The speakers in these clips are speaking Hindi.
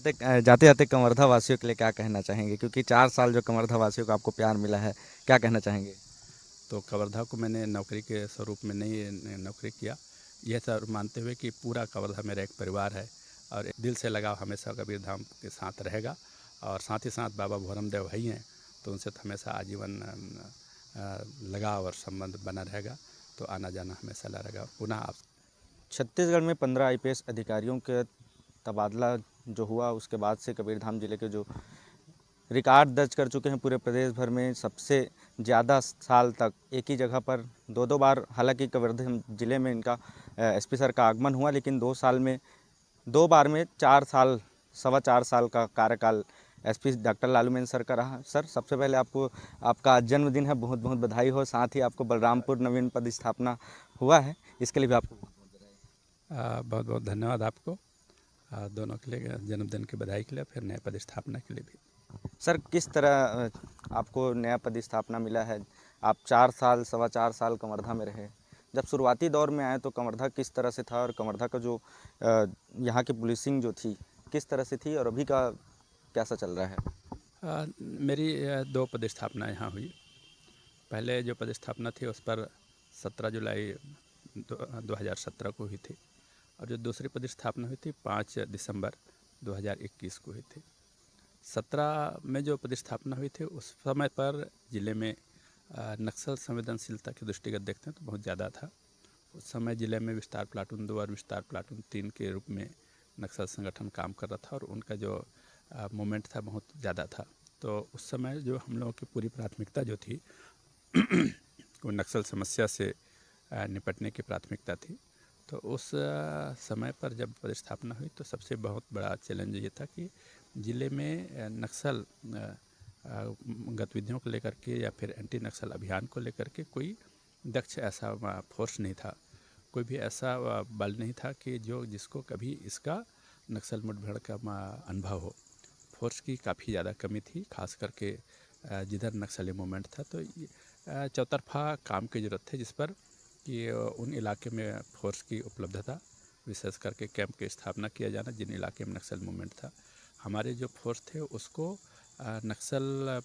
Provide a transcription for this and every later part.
जाते जाते जाते कवर्धा वासियों के लिए क्या कहना चाहेंगे, क्योंकि 4 साल जो कवर्धा वासियों को आपको प्यार मिला है, क्या कहना चाहेंगे? तो कवर्धा को मैंने नौकरी के स्वरूप में नहीं नौकरी किया, यह सर मानते हुए कि पूरा कवर्धा मेरा एक परिवार है और दिल से लगाव हमेशा कबीर धाम के साथ रहेगा। और साथ ही साथ बाबा भोरम देव भाई हैं, तो उनसे तो हमेशा आजीवन लगाव और संबंध बना रहेगा। तो आना जाना हमेशा रहेगा। पुनः आप छत्तीसगढ़ में 15 आईपीएस अधिकारियों के तबादला जो हुआ, उसके बाद से कबीरधाम जिले के जो रिकॉर्ड दर्ज कर चुके हैं पूरे प्रदेश भर में, सबसे ज़्यादा साल तक एक ही जगह पर दो दो बार, हालांकि कबीरधाम जिले में इनका एसपी सर का आगमन हुआ, लेकिन 2 साल में 2 बार में 4 साल, 4.25 साल का कार्यकाल एसपी डॉक्टर लालूमेन सर का रहा। सर, सबसे पहले आपको आपका जन्मदिन है, बहुत बहुत बधाई हो। साथ ही आपको बलरामपुर नवीन पदस्थापना हुआ है, इसके लिए भी आपको बहुत बहुत धन्यवाद आपको, दोनों के लिए, जन्मदिन की बधाई के लिए, फिर नए पदस्थापना के लिए भी। सर, किस तरह आपको नया पदस्थापना मिला है? आप 4 साल, 4.25 साल कवर्धा में रहे। जब शुरुआती दौर में आए तो कवर्धा किस तरह से था, और कवर्धा का जो यहाँ की पुलिसिंग जो थी किस तरह से थी, और अभी का कैसा चल रहा है? मेरी 2 पदस्थापना यहाँ हुई। पहले जो पदस्थापना थी उस पर 17 जुलाई 2017 को हुई थी, और जो दूसरी पदस्थापना हुई थी 5 दिसंबर 2021 को हुई थी। 17 में जो पदस्थापना हुई थी उस समय पर ज़िले में नक्सल संवेदनशीलता के दृष्टिगत देखते हैं तो बहुत ज़्यादा था। उस समय ज़िले में विस्तार प्लाटून 2 और विस्तार प्लाटून 3 के रूप में नक्सल संगठन काम कर रहा था, और उनका जो मूवमेंट था बहुत ज़्यादा था। तो उस समय जो हम लोगों की पूरी प्राथमिकता जो थी वो नक्सल समस्या से निपटने की प्राथमिकता थी। तो उस समय पर जब पदस्थापना हुई तो सबसे बहुत बड़ा चैलेंज ये था कि ज़िले में नक्सल गतिविधियों को लेकर के या फिर एंटी नक्सल अभियान को लेकर के कोई दक्ष ऐसा फोर्स नहीं था, कोई भी ऐसा बल नहीं था कि जो जिसको कभी इसका नक्सल मुठभेड़ का अनुभव हो। फोर्स की काफ़ी ज़्यादा कमी थी, खास करके जिधर नक्सली मूवमेंट था। तो चौतरफा काम की ज़रूरत थी, जिस पर कि उन इलाके में फोर्स की उपलब्धता, विशेष करके कैंप की स्थापना किया जाना जिन इलाके में नक्सल मूवमेंट था। हमारे जो फोर्स थे उसको नक्सल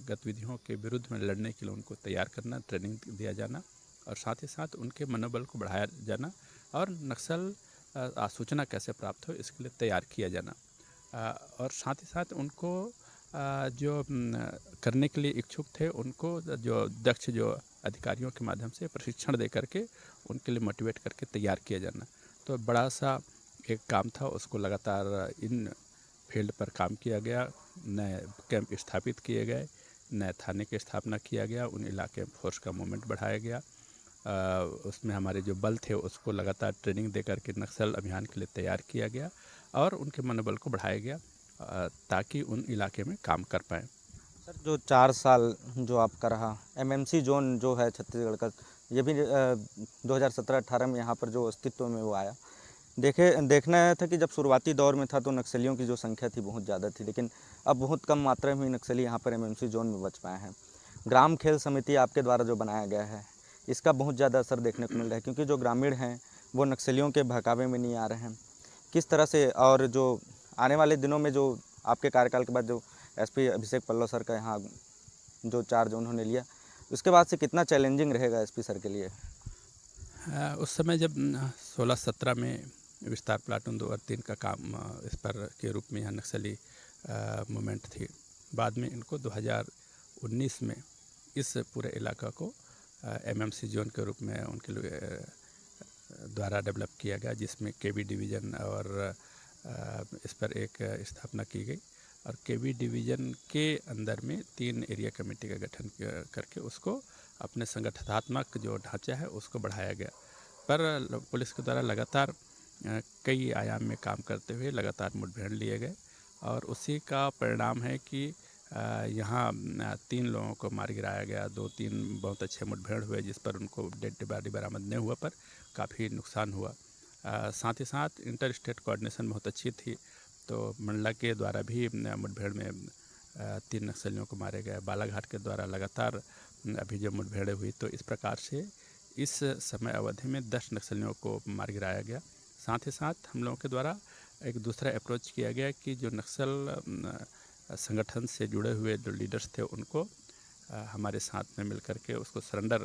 गतिविधियों के विरुद्ध में लड़ने के लिए उनको तैयार करना, ट्रेनिंग दिया जाना, और साथ ही साथ उनके मनोबल को बढ़ाया जाना, और नक्सल सूचना कैसे प्राप्त हो इसके लिए तैयार किया जाना, और साथ ही साथ उनको जो करने के लिए इच्छुक थे उनको जो दक्ष जो अधिकारियों के माध्यम से प्रशिक्षण दे करके उनके लिए मोटिवेट करके तैयार किया जाना। तो बड़ा सा एक काम था, उसको लगातार इन फील्ड पर काम किया गया, नए कैंप स्थापित किए गए, नए थाने की स्थापना किया गया, उन इलाके में फोर्स का मूवमेंट बढ़ाया गया। उसमें हमारे जो बल थे उसको लगातार ट्रेनिंग दे करके नक्सल अभियान के लिए तैयार किया गया, और उनके मनोबल को बढ़ाया गया ताकि उन इलाके में काम कर पाएँ। सर, जो 4 साल जो आपका रहा, एमएमसी जोन जो है छत्तीसगढ़ का, ये भी 2017-18 में यहाँ पर जो अस्तित्व में वो आया। देखना यह था कि जब शुरुआती दौर में था तो नक्सलियों की जो संख्या थी बहुत ज़्यादा थी, लेकिन अब बहुत कम मात्रा में ही नक्सली यहाँ पर एमएमसी जोन में बच पाए हैं। ग्राम खेल समिति आपके द्वारा जो बनाया गया है, इसका बहुत ज़्यादा असर देखने को मिल रहा है, क्योंकि जो ग्रामीण हैं वो नक्सलियों के बहकावे में नहीं आ रहे हैं। किस तरह से, और जो आने वाले दिनों में जो आपके कार्यकाल के बाद जो एसपी अभिषेक पल्लव सर का यहाँ जो चार्ज उन्होंने लिया, उसके बाद से कितना चैलेंजिंग रहेगा एसपी सर के लिए? उस समय जब 16-17 में विस्तार प्लाटून 2 और 3 का काम इस पर के रूप में यहाँ नक्सली मूवमेंट थी, बाद में इनको 2019 में इस पूरे इलाका को एमएमसी जोन के रूप में उनके लिए द्वारा डेवलप किया गया, जिसमें केबी डिवीज़न और इस पर एक स्थापना की गई, और केबी डिवीज़न के अंदर में 3 एरिया कमेटी का गठन करके उसको अपने संगठनात्मक जो ढांचा है उसको बढ़ाया गया। पर पुलिस के द्वारा लगातार कई आयाम में काम करते हुए लगातार मुठभेड़ लिए गए, और उसी का परिणाम है कि यहाँ 3 लोगों को मार गिराया गया, 2-3 बहुत अच्छे मुठभेड़ हुए जिस पर उनको डेड बॉडी बरामद नहीं हुआ, पर काफ़ी नुकसान हुआ। साथ ही साथ इंटर स्टेट कोऑर्डिनेशन बहुत अच्छी थी, तो मंडला के द्वारा भी मुठभेड़ में 3 नक्सलियों को मारे गए। बालाघाट के द्वारा लगातार अभी जो मुठभेड़ें हुई, तो इस प्रकार से इस समय अवधि में 10 नक्सलियों को मार गिराया गया। साथ ही साथ हम लोगों के द्वारा एक दूसरा अप्रोच किया गया कि जो नक्सल संगठन से जुड़े हुए जो लीडर्स थे उनको हमारे साथ में मिलकर के उसको सरेंडर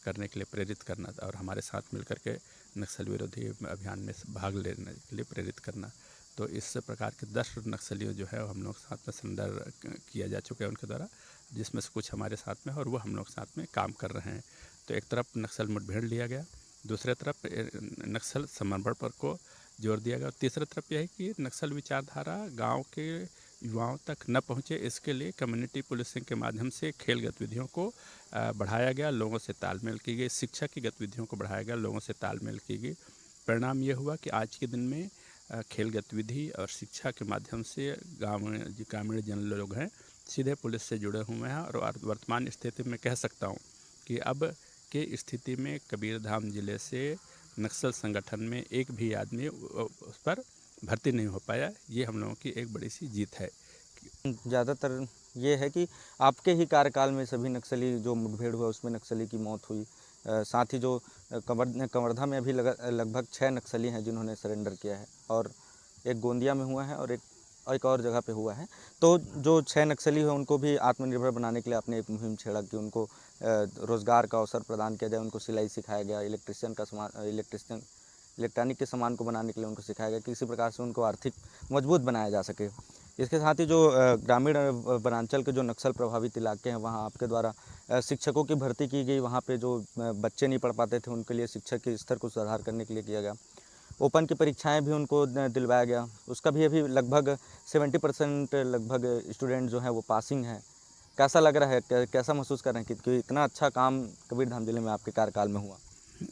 करने के लिए प्रेरित करना और हमारे साथ मिलकर के नक्सल विरोधी अभियान में भाग लेने के लिए प्रेरित करना। तो इस प्रकार के 10 नक्सलियों जो है हम लोग साथ में सरेंडर किया जा चुका है उनके द्वारा, जिसमें से कुछ हमारे साथ में और वो हम लोग साथ में काम कर रहे हैं। तो एक तरफ नक्सल मुठभेड़ लिया गया, दूसरे तरफ नक्सल समर्पण पर को जोर दिया गया और तीसरी तरफ यह है कि नक्सल विचारधारा गांव के युवाओं तक न पहुंचे, इसके लिए कम्युनिटी पुलिसिंग के माध्यम से खेल गतिविधियों को बढ़ाया गया, लोगों से तालमेल की गई, शिक्षा की गतिविधियों को बढ़ाया गया, लोगों से तालमेल की गई। परिणाम ये हुआ कि आज के दिन में खेल गतिविधि और शिक्षा के माध्यम से ग्रामीण जन लोग हैं सीधे पुलिस से जुड़े हुए हैं और वर्तमान स्थिति में कह सकता हूँ कि अब के स्थिति में कबीरधाम जिले से नक्सल संगठन में एक भी आदमी उस पर भर्ती नहीं हो पाया। ये हम लोगों की एक बड़ी सी जीत है। ज़्यादातर ये है कि आपके ही कार्यकाल में सभी नक्सली जो मुठभेड़ हुआ उसमें नक्सली की मौत हुई। साथ ही जो कवर्धा में अभी लगभग 6 नक्सली हैं जिन्होंने सरेंडर किया है और एक गोंदिया में हुआ है और एक और जगह पे हुआ है। तो जो 6 नक्सली हैं उनको भी आत्मनिर्भर बनाने के लिए आपने एक मुहिम छेड़ा कि उनको रोज़गार का अवसर प्रदान किया जाए, उनको सिलाई सिखाया गया, इलेक्ट्रॉनिक के सामान को बनाने के लिए उनको सिखाया गया कि किसी प्रकार से उनको आर्थिक मजबूत बनाया जा सके। इसके साथ ही जो ग्रामीण वनांचल के जो नक्सल प्रभावित इलाके हैं वहाँ आपके द्वारा शिक्षकों की भर्ती की गई, वहाँ पे जो बच्चे नहीं पढ़ पाते थे उनके लिए शिक्षा के स्तर को सुधार करने के लिए किया गया। ओपन की परीक्षाएं भी उनको दिलवाया गया, उसका भी अभी लगभग 70% लगभग स्टूडेंट जो हैं वो पासिंग हैं। कैसा लग रहा है, कैसा महसूस कर रहे हैं कि इतना अच्छा काम कबीरधाम जिले में आपके कार्यकाल में हुआ?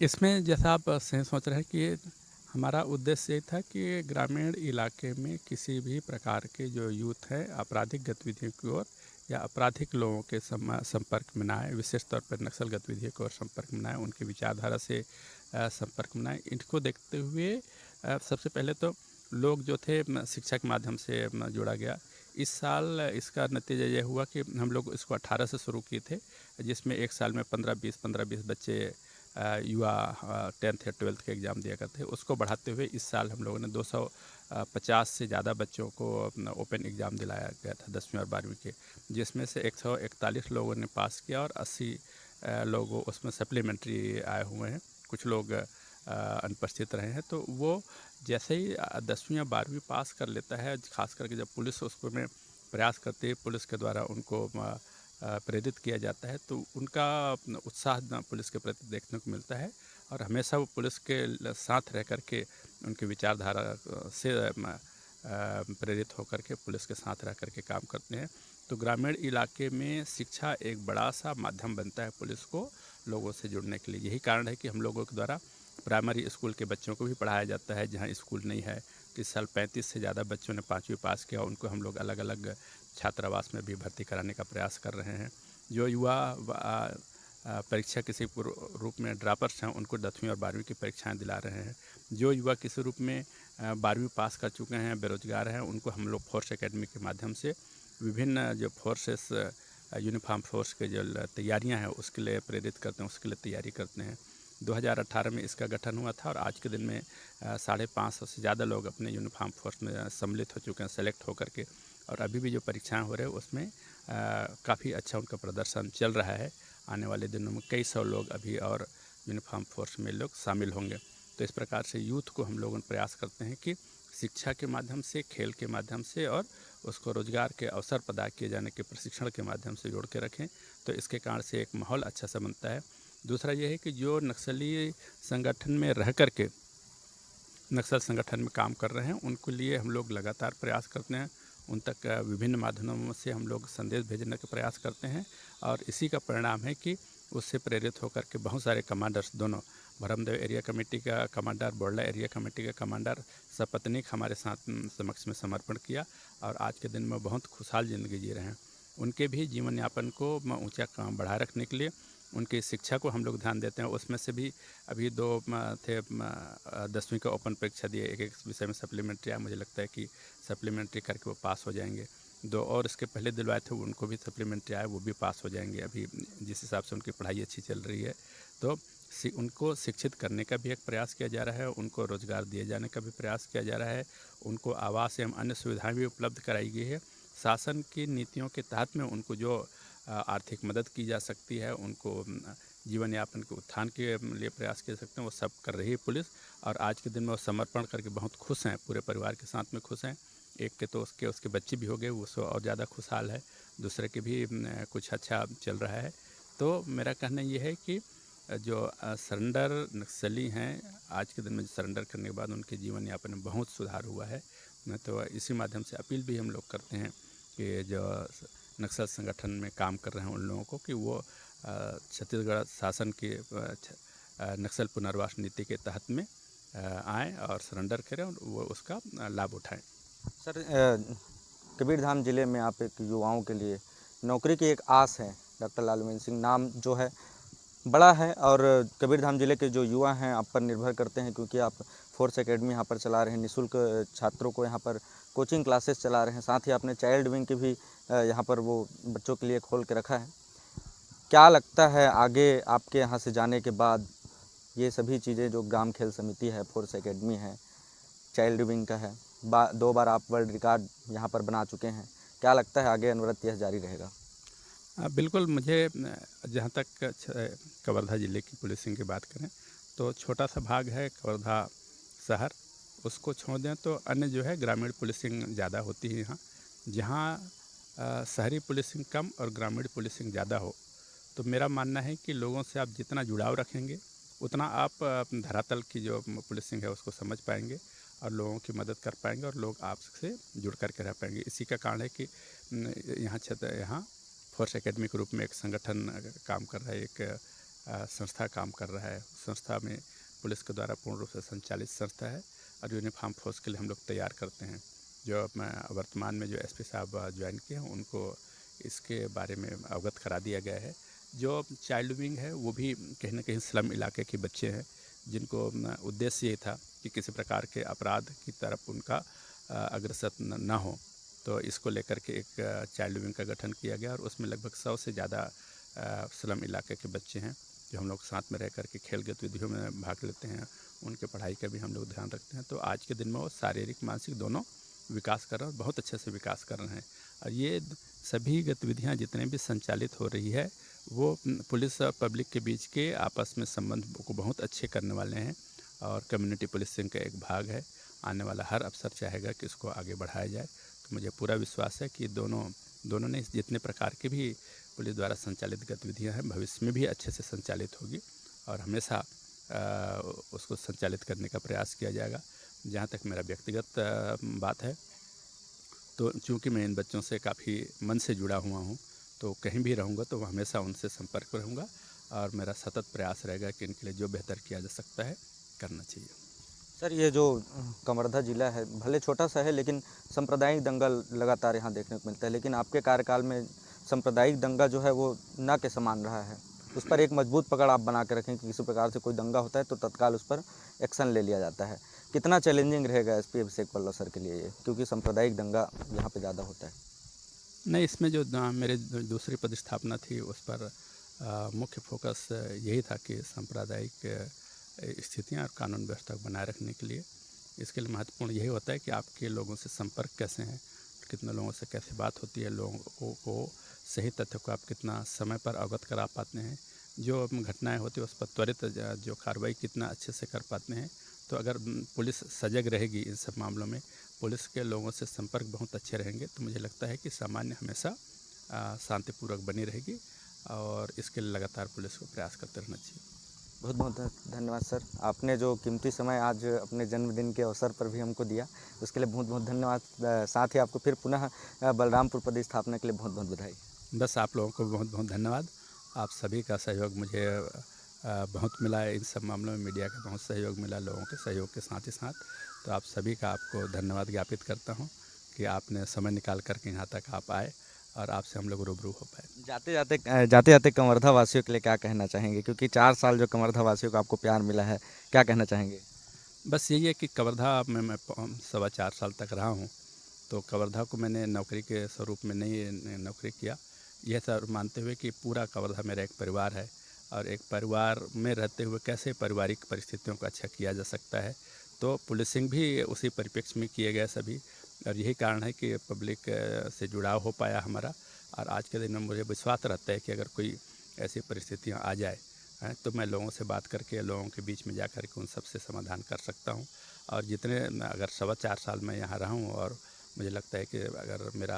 इसमें जैसा आप सही सोच रहे हैं कि हमारा उद्देश्य ये था कि ग्रामीण इलाके में किसी भी प्रकार के जो यूथ हैं आपराधिक गतिविधियों की ओर या आपराधिक लोगों के संपर्क में ना आए, विशेष तौर पर नक्सल गतिविधियों की ओर संपर्क में ना आए, उनकी विचारधारा से संपर्क में ना आए। इनको देखते हुए सबसे पहले तो लोग जो थे शिक्षा के माध्यम से जोड़ा गया। इस साल इसका नतीजा ये हुआ कि हम लोग इसको 18 से शुरू किए थे, जिसमें एक साल में 15-20 बच्चे युवा 10th या 12th के एग्ज़ाम दिया करते हैं, उसको बढ़ाते हुए इस साल हम लोगों ने 250 से ज़्यादा बच्चों को अपना ओपन एग्ज़ाम दिलाया गया था 10वीं और 12वीं के, जिसमें से 141 लोगों ने पास किया और 80 लोग उसमें सप्लीमेंट्री आए हुए हैं, कुछ लोग अनुपस्थित रहे हैं। तो वो जैसे ही 10वीं या 12वीं पास कर लेता है, खास करके जब पुलिस उसको में प्रयास करती है, पुलिस के द्वारा उनको प्रेरित किया जाता है, तो उनका उत्साह पुलिस के प्रति देखने को मिलता है और हमेशा वो पुलिस के साथ रह कर के उनकी विचारधारा से प्रेरित होकर के पुलिस के साथ रह कर के काम करते हैं। तो ग्रामीण इलाके में शिक्षा एक बड़ा सा माध्यम बनता है पुलिस को लोगों से जुड़ने के लिए। यही कारण है कि हम लोगों के द्वारा प्राइमरी स्कूल के बच्चों को भी पढ़ाया जाता है जहाँ स्कूल नहीं है। इस साल 35 से ज़्यादा बच्चों ने 5वीं पास किया, उनको हम लोग अलग अलग छात्रावास में भी भर्ती कराने का प्रयास कर रहे हैं। जो युवा परीक्षा किसी रूप में ड्रॉपर्स हैं उनको 10वीं और 12वीं की परीक्षाएं दिला रहे हैं। जो युवा किसी रूप में 12वीं पास कर चुके हैं, बेरोजगार हैं, उनको हम लोग फोर्स एकेडमी के माध्यम से विभिन्न जो फोर्सेस यूनिफॉर्म फोर्स के जो तैयारियां हैं उसके लिए प्रेरित करते हैं, उसके लिए तैयारी करते हैं। 2018 में इसका गठन हुआ था और आज के दिन में 550 से ज़्यादा लोग अपने यूनिफॉर्म फोर्स में सम्मिलित हो चुके हैं, सेलेक्ट होकर के, और अभी भी जो परीक्षाएं हो रहे हैं उसमें काफ़ी अच्छा उनका प्रदर्शन चल रहा है। आने वाले दिनों में कई सौ लोग अभी और यूनिफॉर्म फोर्स में लोग शामिल होंगे। तो इस प्रकार से यूथ को हम लोग प्रयास करते हैं कि शिक्षा के माध्यम से, खेल के माध्यम से और उसको रोजगार के अवसर प्रदान किए जाने के प्रशिक्षण के माध्यम से जोड़ के रखें, तो इसके कारण से एक माहौल अच्छा सा बनता है। दूसरा ये है कि जो नक्सली संगठन में रह कर के नक्सल संगठन में काम कर रहे हैं उनके लिए हम लोग लगातार प्रयास करते हैं, उन तक विभिन्न माध्यमों से हम लोग संदेश भेजने का प्रयास करते हैं और इसी का परिणाम है कि उससे प्रेरित होकर के बहुत सारे कमांडर्स, दोनों भरमदेव एरिया कमेटी का कमांडर, बोरला एरिया कमेटी का कमांडर सपत्नीक हमारे साथ समक्ष में समर्पण किया और आज के दिन में बहुत खुशहाल ज़िंदगी जी रहे हैं। उनके भी जीवन यापन को ऊँचा बढ़ाए रखने के लिए उनकी शिक्षा को हम लोग ध्यान देते हैं। उसमें से भी अभी 2 थे 10वीं का ओपन परीक्षा दिए, एक विषय में सप्लीमेंट्री आया, मुझे लगता है कि सप्लीमेंट्री करके वो पास हो जाएंगे। 2 और इसके पहले दिलवाए थे उनको भी सप्लीमेंट्री आया, वो भी पास हो जाएंगे अभी जिस हिसाब से उनकी पढ़ाई अच्छी चल रही है। तो उनको शिक्षित करने का भी एक प्रयास किया जा रहा है, उनको रोज़गार दिए जाने का भी प्रयास किया जा रहा है, उनको आवास एवं अन्य सुविधाएं भी उपलब्ध कराई गई है। शासन की नीतियों के तहत में उनको जो आर्थिक मदद की जा सकती है, उनको जीवन यापन के उत्थान के लिए प्रयास किए सकते हैं, वो सब कर रही है पुलिस। और आज के दिन में वो समर्पण करके बहुत खुश हैं, पूरे परिवार के साथ में खुश हैं। एक के तो उसके बच्चे भी हो गए, वो सो और ज़्यादा खुशहाल है, दूसरे के भी कुछ अच्छा चल रहा है। तो मेरा कहना ये है कि जो सरेंडर नक्सली हैं, आज के दिन में सरेंडर करने के बाद उनके जीवन यापन में बहुत सुधार हुआ है। तो इसी माध्यम से अपील भी हम लोग करते हैं कि जो नक्सल संगठन में काम कर रहे हैं उन लोगों को कि वो छत्तीसगढ़ शासन की नक्सल पुनर्वास नीति के तहत में आएँ और सरेंडर करें और वो उसका लाभ उठाएं। सर, कबीरधाम जिले में आप एक युवाओं के लिए नौकरी की एक आस है। डॉक्टर लालवेंद्र सिंह नाम जो है बड़ा है, और कबीरधाम जिले के जो युवा हैं आप पर निर्भर करते हैं, क्योंकि आप फोर्स एकेडमी यहाँ पर चला रहे हैं, निःशुल्क छात्रों को यहाँ पर कोचिंग क्लासेस चला रहे हैं, साथ ही आपने चाइल्ड विंग की भी यहाँ पर वो बच्चों के लिए खोल के रखा है। क्या लगता है आगे आपके यहाँ से जाने के बाद ये सभी चीज़ें, जो ग्राम खेल समिति है, फोर्स एकेडमी है, चाइल्ड विंग का है, 2 बार आप वर्ल्ड रिकॉर्ड यहाँ पर बना चुके हैं, क्या लगता है आगे अनवरत यह जारी रहेगा? बिल्कुल, मुझे जहाँ तक कवर्धा ज़िले की पुलिसिंग की बात करें तो छोटा सा भाग है कवर्धा शहर, उसको छोड़ दें तो अन्य जो है ग्रामीण पुलिसिंग ज़्यादा होती है यहाँ। जहाँ शहरी पुलिसिंग कम और ग्रामीण पुलिसिंग ज़्यादा हो, तो मेरा मानना है कि लोगों से आप जितना जुड़ाव रखेंगे उतना आप धरातल की जो पुलिसिंग है उसको समझ पाएंगे और लोगों की मदद कर पाएंगे और लोग आपसे जुड़ कर के रह पाएंगे। इसी का कारण है कि यहाँ फोर्स एकेडमी के रूप में एक संगठन काम कर रहा है, एक संस्था काम कर रहा है। संस्था में पुलिस के द्वारा पूर्ण रूप से संचालित संस्था है और यूनिफॉर्म फोर्स के लिए हम लोग तैयार करते हैं। जो वर्तमान में जो एसपी साहब ज्वाइन किए हैं उनको इसके बारे में अवगत करा दिया गया है। जो चाइल्ड विंग है वो भी कहीं ना कहीं स्लम इलाके के बच्चे हैं जिनको उद्देश्य ये था कि किसी प्रकार के अपराध की तरफ उनका अग्रसर न हो, तो इसको लेकर के एक चाइल्ड विंग का गठन किया गया और उसमें लगभग 100 से ज़्यादा स्लम इलाके के बच्चे हैं जो हम लोग साथ में रह कर के खेल गतिविधियों में भाग लेते हैं। उनके पढ़ाई का भी हम लोग ध्यान रखते हैं। तो आज के दिन में वो शारीरिक मानसिक दोनों विकास कर रहे हैं और बहुत अच्छे से विकास कर रहे हैं। और ये सभी गतिविधियाँ जितने भी संचालित हो रही है वो पुलिस और पब्लिक के बीच के आपस में संबंध को बहुत अच्छे करने वाले हैं और कम्युनिटी पुलिसिंग का एक भाग है। आने वाला हर अफसर चाहेगा कि इसको आगे बढ़ाया जाए। तो मुझे पूरा विश्वास है कि दोनों ने जितने प्रकार के भी पुलिस द्वारा संचालित गतिविधियां हैं भविष्य में भी अच्छे से संचालित होगी और हमेशा उसको संचालित करने का प्रयास किया जाएगा। जहाँ तक मेरा व्यक्तिगत बात है, तो चूँकि मैं इन बच्चों से काफ़ी मन से जुड़ा हुआ हूँ, तो कहीं भी रहूँगा तो हमेशा उनसे संपर्क में रहूँगा और मेरा सतत प्रयास रहेगा कि इनके लिए जो बेहतर किया जा सकता है करना चाहिए। सर, ये जो कवर्धा ज़िला है भले छोटा सा है, लेकिन सांप्रदायिक दंगल लगातार यहाँ देखने को मिलता है, लेकिन आपके कार्यकाल में सांप्रदायिक दंगा जो है वो ना के समान रहा है। उस पर एक मजबूत पकड़ आप बना के रखें कि किसी प्रकार से कोई दंगा होता है तो तत्काल उस पर एक्शन ले लिया जाता है। कितना चैलेंजिंग रहेगा एसपी अभिषेक पल्लव सर के लिए ये, क्योंकि सांप्रदायिक दंगा यहाँ पे ज़्यादा होता है? नहीं, इसमें जो मेरे दूसरी पदस्थापना थी उस पर मुख्य फोकस यही था कि सांप्रदायिक स्थितियाँ और कानून व्यवस्था को बनाए रखने के लिए इसके लिए महत्वपूर्ण यही होता है कि आपके लोगों से संपर्क कैसे हैं, कितने लोगों से कैसे बात होती है, लोगों को सही तथ्य को आप कितना समय पर अवगत करा पाते हैं, जो घटनाएं होती है उस पर त्वरित जो कार्रवाई कितना अच्छे से कर पाते हैं। तो अगर पुलिस सजग रहेगी इन सब मामलों में, पुलिस के लोगों से संपर्क बहुत अच्छे रहेंगे, तो मुझे लगता है कि सामान्य हमेशा शांतिपूर्वक बनी रहेगी और इसके लिए लगातार पुलिस को प्रयास करते रहना चाहिए। बहुत बहुत धन्यवाद सर, आपने जो कीमती समय आज अपने जन्मदिन के अवसर पर भी हमको दिया, उसके लिए बहुत बहुत धन्यवाद। साथ ही आपको फिर पुनः बलरामपुर पदस्थापना के लिए बहुत बहुत बधाई। बस आप लोगों को बहुत बहुत धन्यवाद। आप सभी का सहयोग मुझे बहुत मिला है इन सब मामलों में, मीडिया का बहुत सहयोग मिला, लोगों के सहयोग के साथ ही साथ। तो आप सभी का आपको धन्यवाद ज्ञापित करता हूँ कि आपने समय निकाल कर के यहाँ तक आप आए और आपसे हम लोग रूबरू हो पाए। जाते जाते कवर्धा वासियों के लिए क्या कहना चाहेंगे, क्योंकि 4 साल जो कवर्धा वासियों को आपको प्यार मिला है, क्या कहना चाहेंगे? बस यही है कि कवर्धा में मैं 4.25 साल तक रहा हूँ, तो कवर्धा को मैंने नौकरी के स्वरूप में नहीं नौकरी किया। यह सर मानते हुए कि पूरा कवर्धा मेरा एक परिवार है और एक परिवार में रहते हुए कैसे पारिवारिक परिस्थितियों को अच्छा किया जा सकता है। तो पुलिसिंग भी उसी परिप्रेक्ष्य में किए गए सभी, और यही कारण है कि पब्लिक से जुड़ाव हो पाया हमारा। और आज के दिन में मुझे विश्वास रहता है कि अगर कोई ऐसी परिस्थितियाँ आ जाए तो मैं लोगों से बात करके, लोगों के बीच में जा कर के उन सब से समाधान कर सकता हूँ। और जितने अगर 4.25 साल मैं यहाँ रहा हूँ, और मुझे लगता है कि अगर मेरा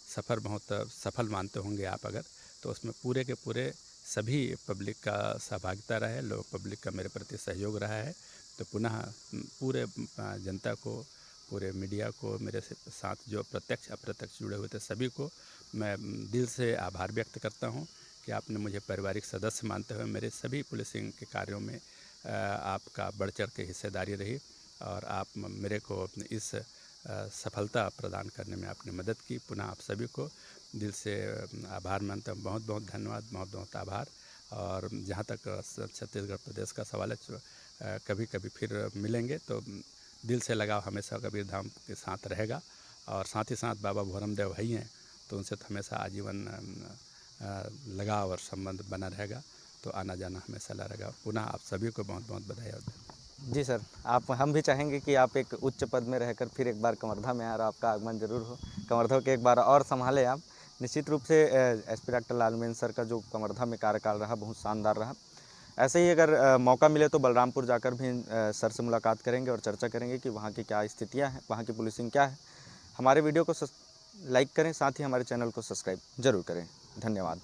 सफ़र बहुत सफल मानते होंगे आप अगर, तो उसमें पूरे के पूरे सभी पब्लिक का सहभागिता रहा है, लोग पब्लिक का मेरे प्रति सहयोग रहा है। तो पुनः पूरे जनता को, पूरे मीडिया को, मेरे से साथ जो प्रत्यक्ष अप्रत्यक्ष जुड़े हुए थे सभी को मैं दिल से आभार व्यक्त करता हूँ कि आपने मुझे पारिवारिक सदस्य मानते हुए मेरे सभी पुलिसिंग के कार्यों में आपका बढ़ चढ़ के हिस्सेदारी रही, और आप मेरे को इस सफलता प्रदान करने में आपने मदद की। पुनः आप सभी को दिल से आभार मानता हूँ। बहुत बहुत धन्यवाद, बहुत बहुत आभार। और जहाँ तक छत्तीसगढ़ प्रदेश का सवाल है, कभी कभी फिर मिलेंगे तो दिल से लगाव हमेशा कबीर धाम के साथ रहेगा। और साथ ही साथ बाबा भोरम देव भाई हैं, तो उनसे तो हमेशा आजीवन लगाव और संबंध बना रहेगा। तो आना जाना हमेशा रहेगा। पुनः आप सभी को बहुत बहुत बधाई और धन्यवाद। जी सर, आप हम भी चाहेंगे कि आप एक उच्च पद में रहकर फिर एक बार कवर्धा में आए और आपका आगमन ज़रूर हो, कवर्धा के एक बार और संभालें आप। निश्चित रूप से एसपी डॉक्टर लालवेंद्र सर का जो कवर्धा में कार्यकाल रहा बहुत शानदार रहा। ऐसे ही अगर मौका मिले तो बलरामपुर जाकर भी सर से मुलाकात करेंगे और चर्चा करेंगे कि वहाँ की क्या स्थितियाँ हैं, वहाँ की पुलिसिंग क्या है। हमारे वीडियो को लाइक करें, साथ ही हमारे चैनल को सब्सक्राइब जरूर करें। धन्यवाद।